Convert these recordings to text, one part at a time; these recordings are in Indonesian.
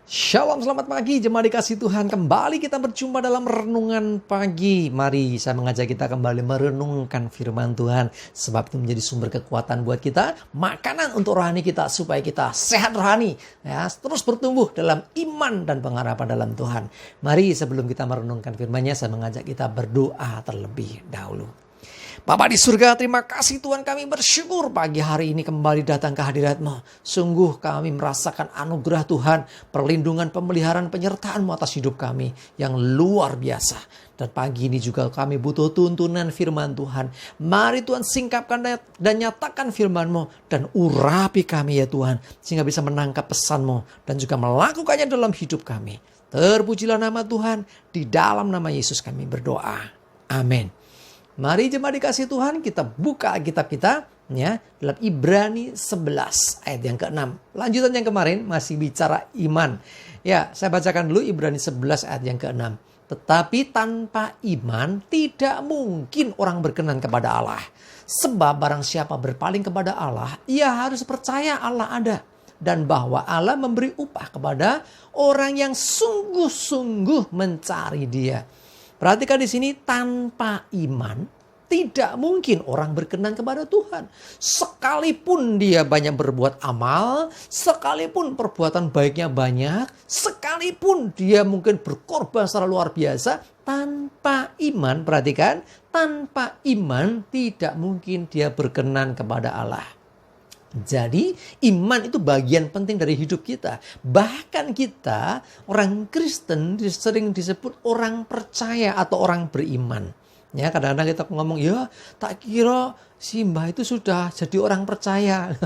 Shalom, selamat pagi jemaat dikasih Tuhan. Kembali kita berjumpa dalam renungan pagi. Mari saya mengajak kita kembali merenungkan firman Tuhan. Sebab itu menjadi sumber kekuatan buat kita, makanan untuk rohani kita supaya kita sehat rohani, ya, terus bertumbuh dalam iman dan pengharapan dalam Tuhan. Mari sebelum kita merenungkan firman-Nya, saya mengajak kita berdoa terlebih dahulu. Bapa di surga, terima kasih Tuhan, kami bersyukur pagi hari ini kembali datang ke hadirat-Mu. Sungguh kami merasakan anugerah Tuhan, perlindungan, pemeliharaan, penyertaan-Mu atas hidup kami yang luar biasa. Dan pagi ini juga kami butuh tuntunan firman Tuhan. Mari Tuhan singkapkan dan nyatakan firman-Mu dan urapi kami ya Tuhan, sehingga bisa menangkap pesan-Mu dan juga melakukannya dalam hidup kami. Terpujilah nama Tuhan, di dalam nama Yesus kami berdoa. Amin. Mari jemaat dikasih Tuhan, kita buka Alkitab kita ya dalam Ibrani 11 ayat yang ke-6. Lanjutan yang kemarin masih bicara iman. Ya, saya bacakan dulu Ibrani 11 ayat yang ke-6. Tetapi tanpa iman tidak mungkin orang berkenan kepada Allah. Sebab barang siapa berpaling kepada Allah, ia harus percaya Allah ada. Dan bahwa Allah memberi upah kepada orang yang sungguh-sungguh mencari Dia. Perhatikan di sini, tanpa iman tidak mungkin orang berkenan kepada Tuhan. Sekalipun dia banyak berbuat amal, sekalipun perbuatan baiknya banyak, sekalipun dia mungkin berkorban secara luar biasa, tanpa iman, perhatikan, tanpa iman tidak mungkin dia berkenan kepada Allah. Jadi iman itu bagian penting dari hidup kita. Bahkan kita orang Kristen sering disebut orang percaya atau orang beriman. Ya, kadang-kadang kita ngomong, ya tak kira si Mbah itu sudah jadi orang percaya.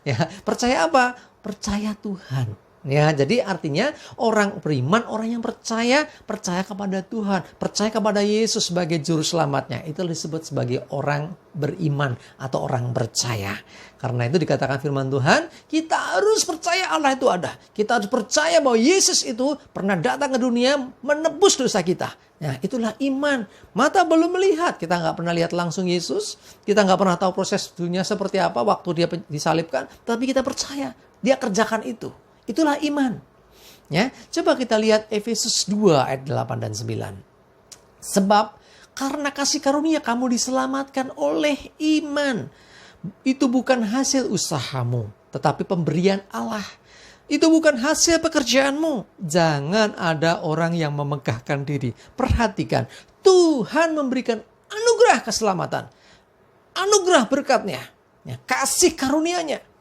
Ya, percaya apa? Percaya Tuhan. Ya, jadi artinya orang beriman, orang yang percaya kepada Tuhan, percaya kepada Yesus sebagai juru selamatnya. Itu disebut sebagai orang beriman atau orang percaya. Karena itu dikatakan firman Tuhan, kita harus percaya Allah itu ada. Kita harus percaya bahwa Yesus itu pernah datang ke dunia menebus dosa kita. Nah, itulah iman. Mata belum melihat, kita nggak pernah lihat langsung Yesus, kita nggak pernah tahu proses dunia seperti apa waktu dia disalibkan, tapi kita percaya dia kerjakan itu. Itulah iman. Ya, coba kita lihat Efesus 2 ayat 8 dan 9. Sebab karena kasih karunia kamu diselamatkan oleh iman. Itu bukan hasil usahamu, tetapi pemberian Allah. Itu bukan hasil pekerjaanmu. Jangan ada orang yang memegahkan diri. Perhatikan, Tuhan memberikan anugerah keselamatan, anugerah berkatnya, ya, kasih karunia-Nya.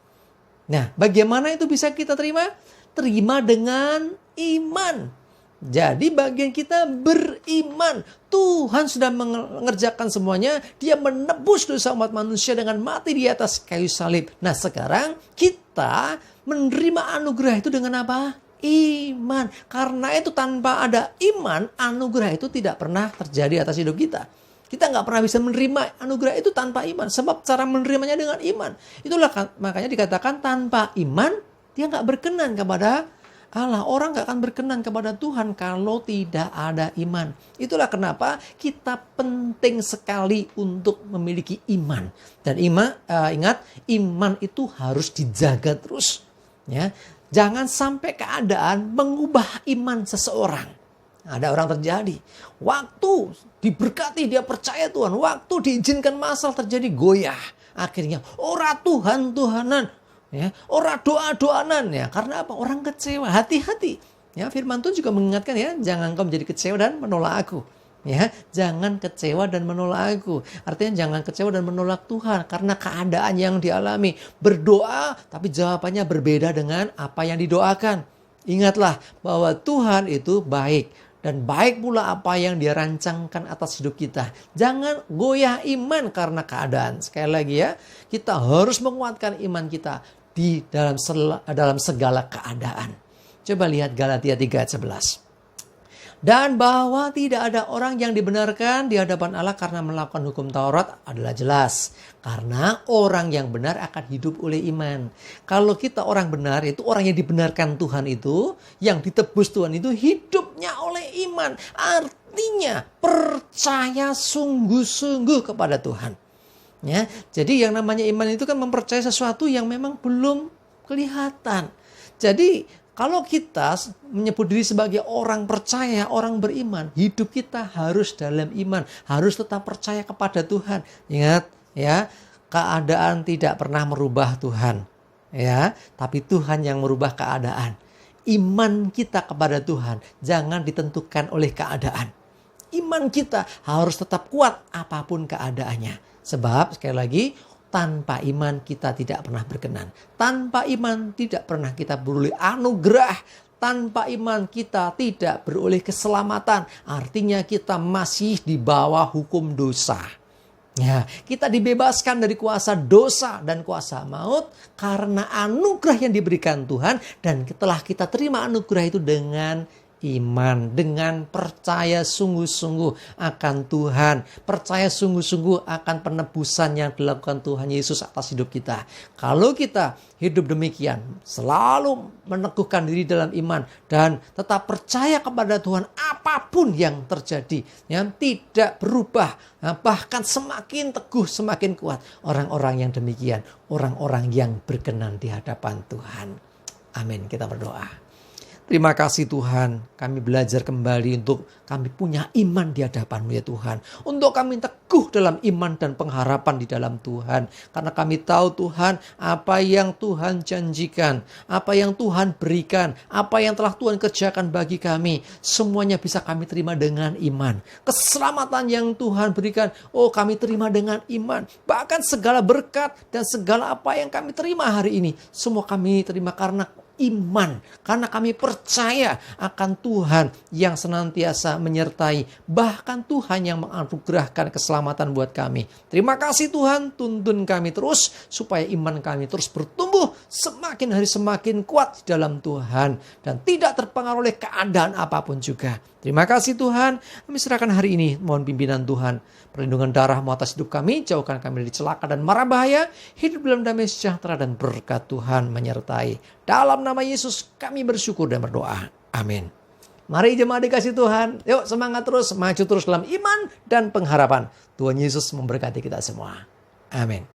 Nah, bagaimana itu bisa kita terima? Terima dengan iman. Jadi bagian kita beriman. Tuhan sudah mengerjakan semuanya. Dia menebus dosa umat manusia dengan mati di atas kayu salib. Nah, sekarang kita menerima anugerah itu dengan apa? Iman. Karena itu tanpa ada iman, anugerah itu tidak pernah terjadi atas hidup kita. Kita nggak pernah bisa menerima anugerah itu tanpa iman. Sebab cara menerimanya dengan iman. Itulah makanya dikatakan tanpa iman, dia nggak berkenan kepada Allah. Orang nggak akan berkenan kepada Tuhan kalau tidak ada iman. Itulah kenapa kita penting sekali untuk memiliki iman. Dan ingat, iman itu harus dijaga terus. Ya, jangan sampai keadaan mengubah iman seseorang. Ada orang terjadi, waktu diberkati dia percaya Tuhan, waktu diizinkan masalah terjadi goyah. Akhirnya ora Tuhan-Tuhanan, ya, ora doa-doanan, ya. Karena apa? Orang kecewa. Hati-hati. Ya, firman Tuhan juga mengingatkan, ya, jangan kau menjadi kecewa dan menolak aku. Ya, jangan kecewa dan menolak aku. Artinya jangan kecewa dan menolak Tuhan karena keadaan yang dialami. Berdoa tapi jawabannya berbeda dengan apa yang didoakan. Ingatlah bahwa Tuhan itu baik. Dan baik pula apa yang Dia rancangkan atas hidup kita. Jangan goyah iman karena keadaan. Sekali lagi ya, kita harus menguatkan iman kita di dalam segala keadaan. Coba lihat Galatia 3 ayat 11. Dan bahwa tidak ada orang yang dibenarkan di hadapan Allah karena melakukan hukum Taurat adalah jelas. Karena orang yang benar akan hidup oleh iman. Kalau kita orang benar, itu orang yang dibenarkan Tuhan itu, yang ditebus Tuhan itu hidupnya oleh iman. Artinya percaya sungguh-sungguh kepada Tuhan. Ya, jadi yang namanya iman itu kan mempercayai sesuatu yang memang belum kelihatan. Jadi Kalau kita menyebut diri sebagai orang percaya, orang beriman, hidup kita harus dalam iman, harus tetap percaya kepada Tuhan. Ingat ya, keadaan tidak pernah merubah Tuhan, ya, tapi Tuhan yang merubah keadaan. Iman kita kepada Tuhan jangan ditentukan oleh keadaan. Iman kita harus tetap kuat apapun keadaannya. Sebab sekali lagi, tanpa iman kita tidak pernah berkenan. Tanpa iman tidak pernah kita beroleh anugerah. Tanpa iman kita tidak beroleh keselamatan. Artinya kita masih di bawah hukum dosa. Ya, kita dibebaskan dari kuasa dosa dan kuasa maut karena anugerah yang diberikan Tuhan, dan setelah kita terima anugerah itu dengan iman, dengan percaya sungguh-sungguh akan Tuhan, percaya sungguh-sungguh akan penebusan yang dilakukan Tuhan Yesus atas hidup kita. Kalau kita hidup demikian, selalu meneguhkan diri dalam iman dan tetap percaya kepada Tuhan apapun yang terjadi, yang tidak berubah, bahkan semakin teguh, semakin kuat. Orang-orang yang demikian, orang-orang yang berkenan di hadapan Tuhan. Amin. Kita berdoa. Terima kasih Tuhan, kami belajar kembali untuk kami punya iman di hadapan-Mu ya Tuhan. Untuk kami teguh dalam iman dan pengharapan di dalam Tuhan. Karena kami tahu Tuhan, apa yang Tuhan janjikan, apa yang Tuhan berikan, apa yang telah Tuhan kerjakan bagi kami, semuanya bisa kami terima dengan iman. Keselamatan yang Tuhan berikan, kami terima dengan iman. Bahkan segala berkat dan segala apa yang kami terima hari ini, semua kami terima karena iman, karena kami percaya akan Tuhan yang senantiasa menyertai, bahkan Tuhan yang menganugerahkan keselamatan buat kami. Terima kasih Tuhan, tuntun kami terus supaya iman kami terus bertumbuh semakin hari semakin kuat di dalam Tuhan dan tidak terpengaruh oleh keadaan apapun juga. Terima kasih Tuhan, kami serahkan hari ini, mohon pimpinan Tuhan, perlindungan darah-Mu atas hidup kami, jauhkan kami dari celaka dan mara bahaya, hidup dalam damai sejahtera dan berkat Tuhan menyertai. Dalam nama Yesus kami bersyukur dan berdoa. Amin. Mari jemaat dikasih Tuhan, yuk semangat terus, maju terus dalam iman dan pengharapan. Tuhan Yesus memberkati kita semua. Amin.